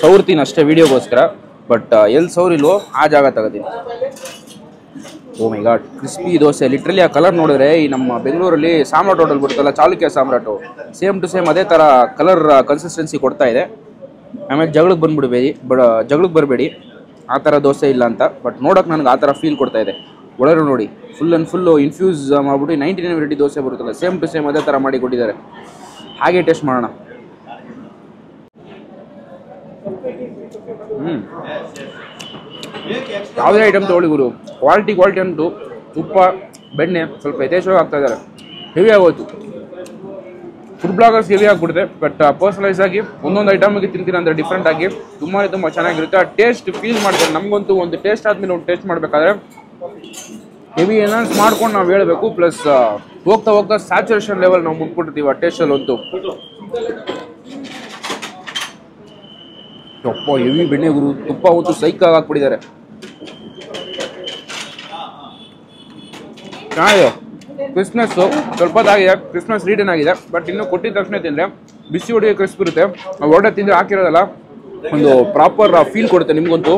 S1: ಸೌರ್ತೀನಿ ಅಷ್ಟೇ ವೀಡಿಯೋಗೋಸ್ಕರ, ಬಟ್ ಎಲ್ಲಿ ಸೌರಿಲ್ವೋ ಆ ಜಾಗ ತಗೋತೀನಿ. ಓ ಮೈ ಗಾಡ್, ಕ್ರಿಸ್ಪಿ ದೋಸೆ. ಲಿಟ್ರಲಿ ಆ ಕಲರ್ ನೋಡಿದ್ರೆ ಈ ನಮ್ಮ ಬೆಂಗಳೂರಲ್ಲಿ ಸಾಮ್ರಾಟ್ ಹೋಟೆಲ್ ಬರುತ್ತಲ್ಲ, ಚಾಲುಕ್ಯ ಸಾಮ್ರಾಟು, ಸೇಮ್ ಟು ಸೇಮ್ ಅದೇ ಥರ ಕಲರ್ ಕನ್ಸಿಸ್ಟೆನ್ಸಿ ಕೊಡ್ತಾ ಇದೆ. ಆಮೇಲೆ ಜಗಳಕ್ಕೆ ಬರಬೇಡಿ ಆ ಥರ ದೋಸೆ ಇಲ್ಲ ಅಂತ, ಬಟ್ ನೋಡೋಕೆ ನನಗೆ ಆ ಥರ ಫೀಲ್ ಕೊಡ್ತಾ ಇದೆ. ಒಳಗಡೆ ನೋಡಿ, ಫುಲ್ ಆ್ಯಂಡ್ ಫುಲ್ಲು ಇನ್ಫ್ಯೂಸ್ ಮಾಡಿಬಿಟ್ಟು 99 ವೆರೈಟಿ ದೋಸೆ ಬರುತ್ತಲ್ಲ, ಸೇಮ್ ಟು ಸೇಮ್ ಅದೇ ಥರ ಮಾಡಿ ಕೊಟ್ಟಿದ್ದಾರೆ. ಹಾಗೆ ಟೇಸ್ಟ್ ಮಾಡೋಣ. ಯಾವುದೇ ಐಟಮ್ ತೊಗೊಳ್ಳಿ ಗುರು, ಕ್ವಾಲಿಟಿ ಅಂಟು ತುಪ್ಪ ಬೆಣ್ಣೆ ಸ್ವಲ್ಪ ಯಥೇಚ್ಛವಾಗಿ ಆಗ್ತಾ ಇದ್ದಾರೆ. ಹೆವಿ ಆಗೋಯ್ತು. ಫುಡ್ ಬ್ಲಾಗರ್ಸ್ ಹೆವಿ ಆಗಿಬಿಡುತ್ತೆ, ಬಟ್ ಪರ್ಸನಲೈಸ್ ಆಗಿ ಒಂದೊಂದು ಐಟಮಿಗೆ ತಿಂತೀನಿ ಅಂದರೆ ಡಿಫ್ರೆಂಟ್ ಆಗಿ ತುಂಬ ಚೆನ್ನಾಗಿರುತ್ತೆ. ಆ ಟೇಸ್ಟ್ ಫೀಲ್ ಮಾಡ್ತಾರೆ. ನಮಗಂತೂ ಒಂದು ಟೇಸ್ಟ್ ಆದಮೇಲೆ ಒಂದು ಟೇಸ್ಟ್ ಮಾಡಬೇಕಾದ್ರೆ ಹೆವಿ ಎನ್ಹಾನ್ಸ್ ಮಾಡ್ಕೊಂಡು ನಾವು ಹೇಳಬೇಕು. ಪ್ಲಸ್ ಹೋಗ್ತಾ ಸ್ಯಾಚುರೇಷನ್ ಲೆವೆಲ್ ನಾವು ಮುಟ್ಬಿಡ್ತೀವಿ ಆ ಟೇಸ್ಟಲ್ಲಂತೂ. ತುಪ್ಪ ಹೆವಿ ಬೆಣ್ಣೆ ಗುರು, ತುಪ್ಪ ಅಂತೂ ಸೈಕಾಗಿ ಹಾಕ್ಬಿಟ್ಟಿದ್ದಾರೆ. ಚೆನ್ನಾಗಿದೆ. ಕ್ರಿಸ್ಮಸ್ಸು ಸ್ವಲ್ಪ ಆಗಿದೆ, ಕ್ರಿಸ್ಮಸ್ ರೀಟನ್ ಆಗಿದೆ. ಬಟ್ ಇನ್ನೂ ಕೊಟ್ಟಿದ ತಕ್ಷಣ ತಿಂದರೆ ಬಿಸಿ ಹೊಡಿಗೆ ಕ್ರಿಸ್ಪ್ ಇರುತ್ತೆ. ಒಡೆ ತಿಂದರೆ ಹಾಕಿರೋದಲ್ಲ, ಒಂದು ಪ್ರಾಪರ್ ಫೀಲ್ ಕೊಡುತ್ತೆ ನಿಮಗಂತೂ.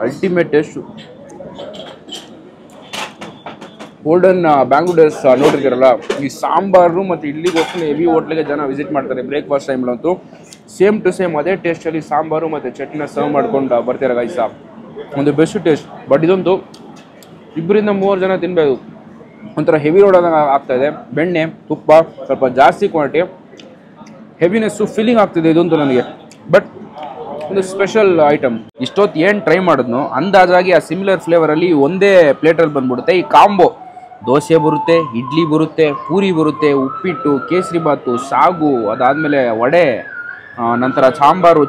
S1: Ultimate taste. Golden Bangalore days ನೋಡಿರ್ತೀರಲ್ಲ, ಈ ಸಾಂಬಾರು ಮತ್ತು ಇಡ್ಲಿಗೋಸ್ಕರ ಹೆವಿ ಹೋಟ್ಲಿಗೆ ಜನ ವಿಸಿಟ್ ಮಾಡ್ತಾರೆ ಬ್ರೇಕ್ಫಾಸ್ಟ್ ಟೈಮ್ಲಂತೂ. ಸೇಮ್ ಟು ಸೇಮ್ ಅದೇ ಟೇಸ್ಟಲ್ಲಿ ಸಾಂಬಾರು ಮತ್ತು ಚಟ್ನಿನ ಸರ್ವ್ ಮಾಡ್ಕೊಂಡು ಬರ್ತಾರೆ ಗೈಸ. ಒಂದು ಬೆಸ್ಟ್ ಟೇಸ್ಟ್. ಬಟ್ ಇದೊಂದು 2-3 ಜನ ತಿನ್ಬೋದು. ಒಂಥರ ಹೆವಿ ರೋಡ್ ಆಗ್ತಾಯಿದೆ. ಬೆಣ್ಣೆ ತುಪ್ಪ ಸ್ವಲ್ಪ ಜಾಸ್ತಿ ಕ್ವಾಂಟಿಟಿ, ಹೆವಿನೆಸ್ಸು ಫೀಲಿಂಗ್ ಆಗ್ತಿದೆ ಇದಂತೂ ನನಗೆ. ಬಟ್ ಒಂದು ಸ್ಪೆಷಲ್ ಐಟಮ್. ಇಷ್ಟೊತ್ತು ಏನು ಟ್ರೈ ಮಾಡಿದ್ನೋ ಅಂದಾಜಾಗಿ ಆ ಸಿಮಿಲರ್ ಫ್ಲೇವರಲ್ಲಿ ಒಂದೇ ಪ್ಲೇಟಲ್ಲಿ ಬಂದ್ಬಿಡುತ್ತೆ. ಈ ಕಾಂಬೋ ದೋಸೆ ಬರುತ್ತೆ, ಇಡ್ಲಿ ಬರುತ್ತೆ, ಪೂರಿ ಬರುತ್ತೆ, ಉಪ್ಪಿಟ್ಟು, ಕೇಸರಿ ಬಾತು, ಸಾಗು, ಅದಾದಮೇಲೆ ವಡೆ, ನಂತರ ಸಾಂಬಾರು,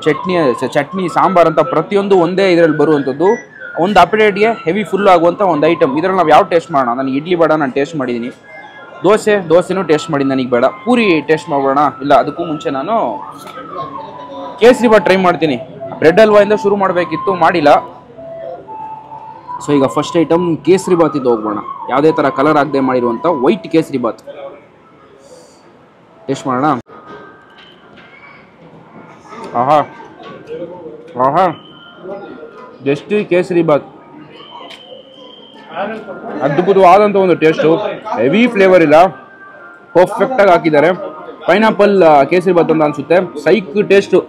S1: ಚಟ್ನಿ ಸಾಂಬಾರು ಅಂತ ಪ್ರತಿಯೊಂದು ಒಂದೇ ಇದರಲ್ಲಿ ಬರುವಂಥದ್ದು. ಒಂದು ಅಪ್ಡೇಟ್ಗೆ ಹೆವಿ ಫುಲ್ ಆಗುವಂಥ ಒಂದು ಐಟಮ್. ಇದರಲ್ಲಿ ನಾವು ಯಾವ ಟೇಸ್ಟ್ ಮಾಡೋಣ? ನನಗೆ ಇಡ್ಲಿ ಬೇಡ, ನಾನು ಟೇಸ್ಟ್ ಮಾಡಿದ್ದೀನಿ. ದೋಸೆನೂ ಟೇಸ್ಟ್ ಮಾಡಿದ್ದೀನಿ, ನನಗೆ ಬೇಡ. ಪೂರಿ ಟೇಸ್ಟ್ ಮಾಡೋಣ. ಇಲ್ಲ, ಅದಕ್ಕೂ ಮುಂಚೆ ನಾನು ಕೇಸರಿ ಬಾತ್ ಟ್ರೈ ಮಾಡ್ತೀನಿ. ಬ್ರೆಡ್ ಹಲ್ವಾಯಿಂದ ಶುರು ಮಾಡಬೇಕಿತ್ತು, ಮಾಡಿಲ್ಲ. ಸೊ ಈಗ ಫಸ್ಟ್ ಐಟಮ್ ಕೇಸರಿ ಬಾತ್ ಇದು ಹೋಗೋಣ. ಯಾವುದೇ ಥರ ಕಲರ್ ಆಗದೆ ಮಾಡಿರುವಂಥ ವೈಟ್ ಕೇಸರಿ ಬಾತ್ ಟೇಸ್ಟ್ ಮಾಡೋಣ. ಆಹಾ ಜಸ್ಟ್ ಕೇಸರಿ ಬಾತ್ ಅದ್ಭುತವಾದಂಥ ಒಂದು ಟೇಸ್ಟು. ಹೆವಿ ಫ್ಲೇವರ್ ಇಲ್ಲ, ಪರ್ಫೆಕ್ಟಾಗಿ ಹಾಕಿದ್ದಾರೆ. ಪೈನಾಪಲ್ ಕೇಸರಿ ಬಾತ್ ಅಂತ ಅನಿಸುತ್ತೆ. ಸೈಕ್ ಟೇಸ್ಟು.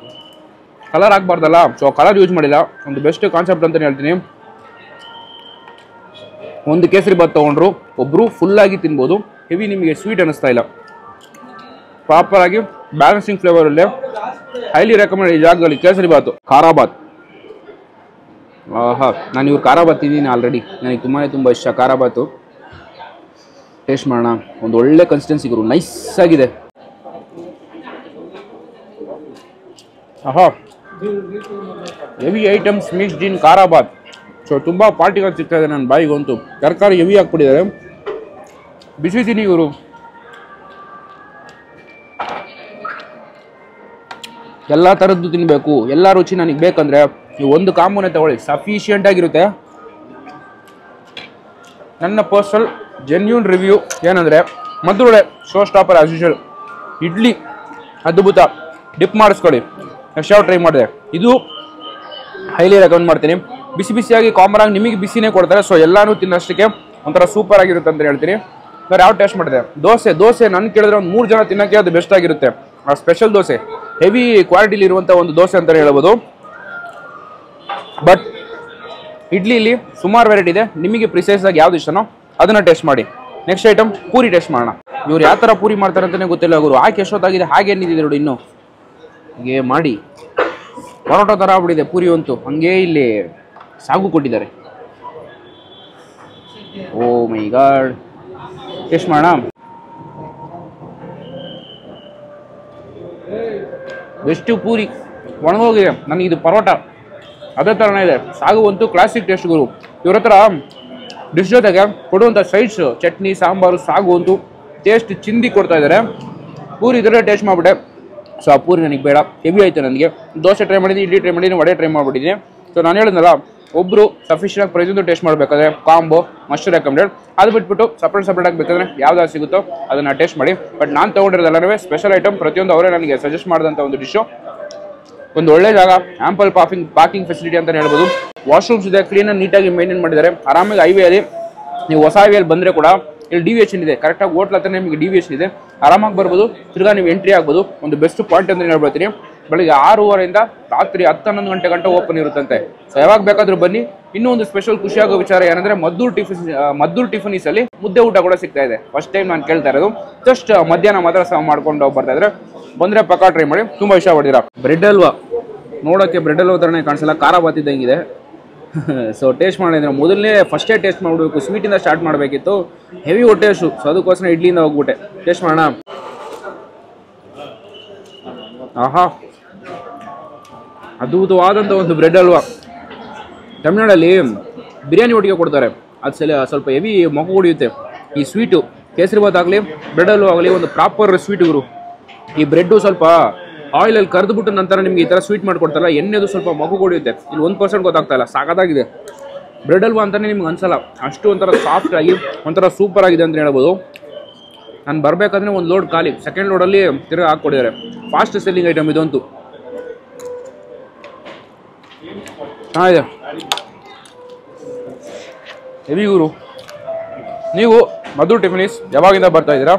S1: ಕಲರ್ ಹಾಕ್ಬಾರ್ದಲ್ಲ, ಸೊ ಕಲರ್ ಯೂಸ್ ಮಾಡಿಲ್ಲ. ಒಂದು ಬೆಸ್ಟ್ ಕಾನ್ಸೆಪ್ಟ್ ಅಂತಲೇ ಹೇಳ್ತೀನಿ. ಒಂದು ಕೇಸರಿ ಬಾತ್ ತೊಗೊಂಡ್ರು ಒಬ್ಬರು ಫುಲ್ಲಾಗಿ ತಿನ್ಬೋದು. ಹೆವಿ ನಿಮಗೆ ಸ್ವೀಟ್ ಅನ್ನಿಸ್ತಾ ಇಲ್ಲ. ಪ್ರಾಪರಾಗಿ ಬ್ಯಾಲೆನ್ಸಿಂಗ್ ಫ್ಲೇವರಲ್ಲೇ ಹೈಲಿ ರೆಕಮೆಂಡ್ ಈ ಜಾಗದಲ್ಲಿ ಕೇಸರಿ ಬಾತು. ಖಾರ ಬಾತ್, ನಾನು ಇವ್ರು ಖಾರ ಬಾತ್ ತಿಂದಿದ್ದೀನಿ ಆಲ್ರೆಡಿ. ನನಗೆ ತುಂಬ ಇಷ್ಟ ಖಾರ ಬಾತು. ಟೇಸ್ಟ್ ಮಾಡೋಣ. ಒಂದು ಒಳ್ಳೆ ಕನ್ಸಿಸ್ಟೆನ್ಸಿ ಗುರು, ನೈಸ್ ಆಗಿದೆ. ಹೆವಿ ಐಟಮ್ಸ್ ಮಿಕ್ಸ್ಡ್ ಇನ್ ಖಾರ ಬಾತ್. ಸೊ ತುಂಬ ಪಾರ್ಟಿಗಳು ಸಿಗ್ತಾ ಇದೆ ನನ್ನ ಬಾಯಿಗಂತೂ. ತರಕಾರಿ ಹೆವಿ ಹಾಕ್ಬಿಟ್ಟಿದ್ದಾರೆ. ಬಿಸಿ ತಿನ್ನಿ ಗುರು. ಎಲ್ಲ ಥರದ್ದು ತಿನ್ನಬೇಕು, ಎಲ್ಲ ರುಚಿ ನನಗೆ ಬೇಕಂದರೆ ನೀವು ಒಂದು ಕಾಂಬೋನೇ ತಗೊಳ್ಳಿ, ಸಫಿಷಿಯೆಂಟ್ ಆಗಿರುತ್ತೆ. ನನ್ನ ಪರ್ಸನಲ್ ಜೆನ್ಯೂನ್ ರಿವ್ಯೂ ಏನಂದರೆ ಮದ್ದೂಳೆ show stopper as usual. Idli ಅದ್ಭುತ, ಡಿಪ್ ಮಾಡಿಸ್ಕೊಳ್ಳಿ. ನೆಕ್ಸ್ಟ್ ಯಾವ ಟ್ರೈ ಮಾಡಿದೆ, ಇದು ಹೈಲಿ ರೆಕಮೆಂಡ್ ಮಾಡ್ತೀನಿ. ಬಿಸಿ ಬಿಸಿಯಾಗಿ ಕಾಮನ್ ಆಗಿ ನಿಮಗೆ ಬಿಸಿನೇ ಕೊಡ್ತಾರೆ. ಸೊ ಎಲ್ಲಾನು ತಿನ್ನೋಷ್ಟಕ್ಕೆ ಒಂಥರ ಸೂಪರ್ ಆಗಿರುತ್ತೆ ಅಂತ ಹೇಳ್ತೀನಿ. ನಾನು ಯಾವ ಟೇಸ್ಟ್ ಮಾಡಿದೆ, ದೋಸೆ ನನ್ನ ಕೇಳಿದ್ರೆ ಒಂದು 3 ಜನ ತಿನ್ನೋಕ್ಕೆ ಅದು ಬೆಸ್ಟ್ ಆಗಿರುತ್ತೆ. ಆ ಸ್ಪೆಷಲ್ ದೋಸೆ, ಹೆವಿ ಕ್ವಾಲಿಟಿಲಿ ಇರುವಂಥ ಒಂದು ದೋಸೆ ಅಂತಲೇ ಹೇಳ್ಬೋದು. ಬಟ್ ಇಡ್ಲಿಲಿ ಸುಮಾರು ವೆರೈಟಿ ಇದೆ, ನಿಮಗೆ ಪ್ರಿಸೈಸ್ ಆಗಿ ಯಾವ್ದು ಇಷ್ಟನೋ ಅದನ್ನು ಟೇಸ್ಟ್ ಮಾಡಿ. ನೆಕ್ಸ್ಟ್ ಐಟಮ್ ಪೂರಿ ಟೇಸ್ಟ್ ಮಾಡೋಣ. ಇವ್ರು ಯಾವ ಥರ ಪೂರಿ ಮಾಡ್ತಾರೆ ಅಂತಲೇ ಗೊತ್ತಿಲ್ಲ. ಅವರು ಹಾಕಿ ಎಷ್ಟೊತ್ತಾಗಿದೆ ಹಾಗೆ ಏನಿದೆ ನೋಡಿ, ಇನ್ನೂ ಹೀಗೆ ಮಾಡಿ ಪರೋಟ ಥರ ಆಗ್ಬಿಟ್ಟಿದೆ ಪೂರಿ ಅಂತೂ. ಹಂಗೆ ಇಲ್ಲಿ ಸಾಗು ಕೊಟ್ಟಿದ್ದಾರೆ. ಓ ಮೈ ಗಾಡ್, ಟೇಸ್ಟ್ ಮಾಡೋಣ. ಎಷ್ಟು ಪೂರಿ ಒಣಗೋಗಿದೆ, ನನಗಿದು ಪರೋಟ ಅದೇ ಥರನೇ ಇದೆ. ಸಾಗು ಅಂತೂ ಕ್ಲಾಸಿಕ್ ಟೇಸ್ಟ್ ಗುರು. ಇವ್ರ ಹತ್ರ ಡಿಶ್ ಜೊತೆಗೆ ಕೊಡುವಂಥ ಸೈಡ್ಸ್ ಚಟ್ನಿ, ಸಾಂಬಾರು, ಸಾಗು ಅಂತೂ ಟೇಸ್ಟ್ ಚಿಂದಿ ಕೊಡ್ತಾ ಇದ್ದಾರೆ. ಪೂರಿ ಇದರೇ ಟೇಸ್ಟ್ ಮಾಡಿಬಿಟ್ಟೆ. ಸೊ ಆ ಪೂರಿ ನನಗೆ ಬೇಡ, ಹೆವಿ ಆಯಿತು ನನಗೆ. ದೋಸೆ ಟ್ರೈ ಮಾಡಿದ್ದೀನಿ, ಇಡ್ಲಿ ಟ್ರೈ ಮಾಡಿದ್ದೀನಿ, ವಡೆ ಟ್ರೈ ಮಾಡಿಬಿಟ್ಟಿದ್ದೀನಿ. ಸೊ ನಾನು ಹೇಳಿದ್ನಲ್ಲ, ಒಬ್ಬರು ಸಫಿಷಿಯಂಟ್ ಪ್ರೈಸಿಂದು ಟೇಸ್ಟ್ ಮಾಡಬೇಕಾದ್ರೆ ಕಾಂಬೋ ಮಸ್ಟ್ ರೆಕಮೆಂಡೆಡ್. ಅದು ಬಿಟ್ಬಿಟ್ಟು ಸಪ್ರೇಟ್ ಆಗಬೇಕಾದ್ರೆ ಯಾವ್ದಾದ್ರು ಸಿಗುತ್ತೋ ಅದನ್ನು ಟೇಸ್ಟ್ ಮಾಡಿ. ಬಟ್ ನಾನು ತೊಗೊಂಡಿರೋದೆಲ್ಲವೇ ಸ್ಪೆಷಲ್ ಐಟಮ್. ಪ್ರತಿಯೊಂದು ಅವರೇ ನನಗೆ ಸಜೆಸ್ಟ್ ಮಾಡಿದಂಥ ಒಂದು ಡಿಶ್ಶು. ಒಂದು ಒಳ್ಳೆ ಜಾಗ, ಆಂಪಲ್ ಪಾರ್ಕಿಂಗ್ ಫೆಸಿಲಿಟಿ ಅಂತ ಹೇಳ್ಬೋದು. ವಾಶ್ರೂಮ್ಸ್ ಇದೆ, ಕ್ಲೀನಾಗಿ ನೀಟಾಗಿ ಮೇಂಟೈನ್ ಮಾಡಿದ್ದಾರೆ. ಆರಾಮಾಗಿ ಹೈವೇಲಿ ನೀವು ಹೊಸ ಹೈವೇಲಿ ಬಂದರೆ ಕೂಡ ಇಲ್ಲಿ ಡಿವಿಯೇಷನ್ ಇದೆ, ಕರೆಕ್ಟಾಗಿ ಹೋಟ್ಲ್ ಹತ್ರ ನಿಮಗೆ ಡಿವಿಯೇಷನ್ ಇದೆ, ಆರಾಮಾಗಿ ಬರ್ಬೋದು. ತಿರ್ಗಾ ನೀವು ಎಂಟ್ರಿ ಆಗ್ಬೋದು. ಒಂದು ಬೆಸ್ಟ್ ಪಾಯಿಂಟ್ ಅಂತ ಹೇಳ್ಬಿಡ್ತೀನಿ. ಬೆಳಿಗ್ಗೆ 6:30 ರಾತ್ರಿ 10-11 ಗಂಟೆ ಗಂಟೆ ಓಪನ್ ಇರುತ್ತಂತೆ. ಸೊ ಯಾವಾಗ ಬೇಕಾದ್ರೂ ಬನ್ನಿ. ಇನ್ನೂ ಒಂದು ಸ್ಪೆಷಲ್ ಖುಷಿಯಾಗೋ ವಿಚಾರ ಏನಂದ್ರೆ ಮದ್ದೂರ್ ಟಿಫಿನೀಸಲ್ಲಿ ಮುದ್ದೆ ಊಟ ಕೂಡ ಸಿಗ್ತಾ ಇದೆ. ಫಸ್ಟ್ ಟೈಮ್ ನಾನು ಕೇಳ್ತಾ ಇರೋದು. ಜಸ್ಟ್ ಮಧ್ಯಾಹ್ನ ಮಾತ್ರ ಸರ್ವ್ ಮಾಡ್ಕೊಂಡು ಬರ್ತಾ ಇದ್ರೆ ಬಂದರೆ ಪಕ್ಕ ಟ್ರೈ ಮಾಡಿ, ತುಂಬ ಇಷ್ಟಪಡ್ತೀರಾ. ಬ್ರೆಡ್ ಹಲ್ವಾ ನೋಡೋಕ್ಕೆ ಬ್ರೆಡ್ ಹಲ್ವಾ ಥರನೇ ಕಾಣಿಸಲ್ಲ, ಖಾರ ಬಾತಿದ್ದಂಗಿದೆ. ಸೊ ಟೇಸ್ಟ್ ಮಾಡಿದ್ರೆ ಮೊದಲನೇ ಫಸ್ಟೇ ಟೇಸ್ಟ್ ಮಾಡಬೇಕು, ಸ್ವೀಟಿಂದ ಸ್ಟಾರ್ಟ್ ಮಾಡಬೇಕಿತ್ತು. ಹೆವಿ ಹೊಟ್ಟೆ ಅಷ್ಟು, ಸೊ ಅದಕ್ಕೋಸ್ಕರ ಇಡ್ಲಿಯಿಂದ ಹೋಗ್ಬಿಟ್ಟೆ. ಟೇಸ್ಟ್ ಮಾಡೋಣ. ಆಹಾ, ಅದ್ಭುತವಾದಂಥ ಒಂದು ಬ್ರೆಡ್ ಹಲ್ವಾ. ತಮಿಳ್ನಾಡಲ್ಲಿ ಬಿರಿಯಾನಿ ಒಟ್ಟಿಗೆ ಕೊಡ್ತಾರೆ, ಅದು ಸ್ವಲ್ಪ ಹೆವಿ ಮೊಗು ಹೊಡಿಯುತ್ತೆ. ಈ ಸ್ವೀಟು ಕೇಸರಿಬಾತ್ ಆಗಲಿ ಬ್ರೆಡ್ ಹಲ್ವಾ ಆಗಲಿ ಒಂದು ಪ್ರಾಪರ್ ಸ್ವೀಟ್ ಇವರು. ಈ ಬ್ರೆಡ್ಡು ಸ್ವಲ್ಪ ಆಯಿಲಲ್ಲಿ ಕರೆದುಬಿಟ್ಟು ನಂತರ ನಿಮ್ಗೆ ಈ ಥರ ಸ್ವೀಟ್ ಮಾಡಿಕೊಡ್ತಾರಲ್ಲ, ಎಣ್ಣೆದು ಸ್ವಲ್ಪ ಮಗು ಹೊಡಿಯುತ್ತೆ. ಇಲ್ಲಿ 1% ಗೊತ್ತಾಗ್ತಾ ಇಲ್ಲ, ಸಾಕಾಗಿದೆ. ಬ್ರೆಡ್ ಹಲ್ವಾ ಅಂತಲೇ ನಿಮ್ಗೆ ಅನ್ಸಲ್ಲ, ಅಷ್ಟು ಒಂಥರ ಸಾಫ್ಟ್ ಆಗಿ ಒಂಥರ ಸೂಪರ್ ಆಗಿದೆ ಅಂತ ಹೇಳ್ಬೋದು. ನಾನು ಬರಬೇಕಾದ್ರೆ ಒಂದು ಲೋಡ್ ಖಾಲಿ, ಸೆಕೆಂಡ್ ಲೋಡಲ್ಲಿ ತಿರ್ಗಿ ಹಾಕ್ಕೊಡಿದ್ದಾರೆ. ಫಾಸ್ಟ್ ಸೆಲ್ಲಿಂಗ್ ಐಟಮ್ ಇದಂತೂ. ಚೆನ್ನಾಗಿದೆ, ಹೆವಿ ಗುರು. ನೀವು ಮದ್ದೂರ್ ಟಿಫಿನೀಸ್ ಯಾವಾಗಿಂದ ಬರ್ತಾ ಇದ್ದೀರಾ?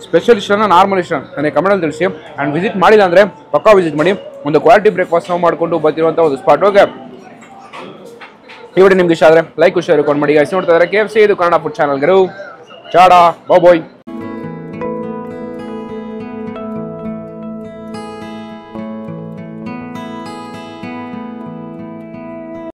S1: ಸ್ಪೆಷಲ್ ಇಷ್ಟನ ನಾರ್ಮಲ್ ಇಷ್ಟ ನನಗೆ ಕಮೆಂಟಲ್ಲಿ ತಿಳಿಸಿ. ಆ್ಯಂಡ್ ವಿಸಿಟ್ ಮಾಡಿಲ್ಲ ಅಂದರೆ ಪಕ್ಕಾ ವಿಸಿಟ್ ಮಾಡಿ. ಒಂದು ಕ್ವಾಲಿಟಿ ಬ್ರೇಕ್ಫಾಸ್ಟ್ ನಾವು ಮಾಡಿಕೊಂಡು ಬರ್ತಿರುವಂಥ ಒಂದು ಸ್ಪಾಟ್. ಓಕೆ, ಈ ವಿಡಿಯೋ ನಿಮ್ಗೆ ಇಷ್ಟ ಆದರೆ ಲೈಕ್ ಶೇರ್ ರೆಕಾರ್ಡ್ ಮಾಡಿ. ನೋಡ್ತಾ ಇದ್ದಾರೆ KFC, ಇದು ಕನ್ನಡ ಫುಡ್ ಚಾನಲ್. ಚಾಡಾ ಬಾಯ್.